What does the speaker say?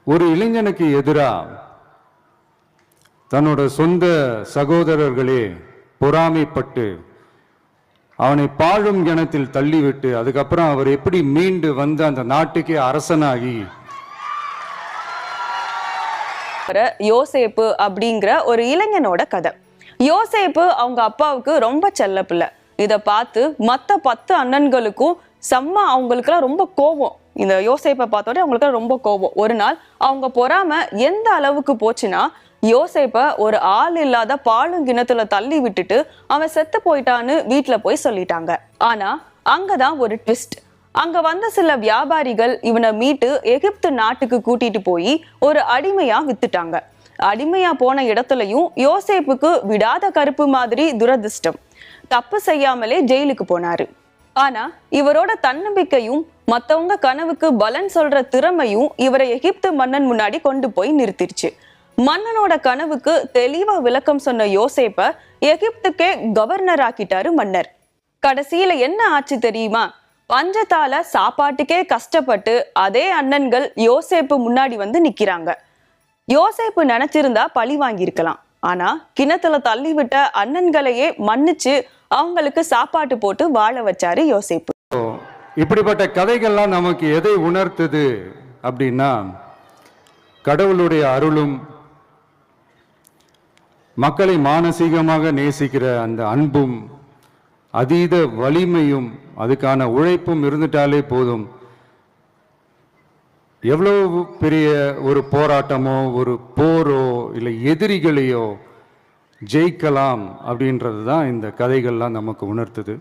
ஒரு இளைஞனுக்கு எதிராக தன்னோட சொந்த சகோதரர்களே பொறாமைப்பட்டு அவனை பாழும் கிணத்தில் தள்ளிவிட்டு அதுக்கப்புறம் அவர் எப்படி மீண்டு வந்து அந்த நாட்டுக்கே அரசனாகி யோசேப்பு அப்படிங்கிற ஒரு இளைஞனோட கதை. யோசேப்பு அவங்க அப்பாவுக்கு ரொம்ப செல்ல பிள்ளை. இதை பார்த்து மற்ற 10 அண்ணன்களுக்கும் அவங்களுக்குலாம் ரொம்ப கோபம். இந்த யோசேப்பை பார்த்தோட அவங்களுக்கு ரொம்ப கோபம். ஒரு நாள் அவங்க பொறாம எந்த அளவுக்கு போச்சுன்னா, யோசேப்பை ஒரு ஆள் இல்லாத பாலுங்கிணத்துல தள்ளி விட்டுட்டு அவன் செத்து போயிட்டான்னு வீட்டுல போய் சொல்லிட்டாங்க. ஆனா அங்கதான் ஒரு ட்விஸ்ட். அங்க வந்த சில வியாபாரிகள் இவனை மீட்டு எகிப்து நாட்டுக்கு கூட்டிட்டு போய் ஒரு அடிமையா வித்துட்டாங்க. அடிமையா போன இடத்துலயும் யோசேப்புக்கு விடாத கருப்பு மாதிரி துரதிர்ஷ்டம். தப்பு செய்யாமலே ஜெயிலுக்கு போனாரு. ஆனா இவரோட தன்னம்பிக்கையும் மத்தவங்க கனவுக்கு பலன் சொல்ற திறமையும் இவரை எகிப்து மன்னன் முன்னாடி கொண்டு போய் நிறுத்திருச்சு. மன்னனோட கனவுக்கு தெளிவா விளக்கம் சொன்ன யோசேப்ப எகிப்துக்கே கவர்னர் ஆக்கிட்டாரு மன்னர். கடைசியில என்ன ஆச்சு தெரியுமா? பஞ்சத்தால சாப்பாட்டுக்கே கஷ்டப்பட்டு அதே அண்ணன்கள் யோசேப்பு முன்னாடி வந்து நிக்கிறாங்க. யோசேப்பு நினைச்சிருந்தா பழி வாங்கியிருக்கலாம். ஆனா கிணத்துல தள்ளி விட்ட அண்ணன்களையே மன்னிச்சு அவங்களுக்கு சாப்பாட்டு போட்டு வாழ வச்சாரு யோசேப்பு. இப்படிப்பட்ட கதைகள்லாம் நமக்கு எதை உணர்த்துது அப்படின்னா, கடவுளுடைய அருளும் மக்களை மானசீகமாக நேசிக்கிற அந்த அன்பும் அதீத வலிமையும் அதுக்கான உழைப்பும் இருந்துட்டாலே போதும். எவ்வளவு பெரிய ஒரு போராட்டமோ ஒரு போரோ இல்லை எதிரிகளையோ ஜெயிக்கலாம் அப்படின்றது தான் இந்த கதைகள்லாம் நமக்கு உணர்த்துது.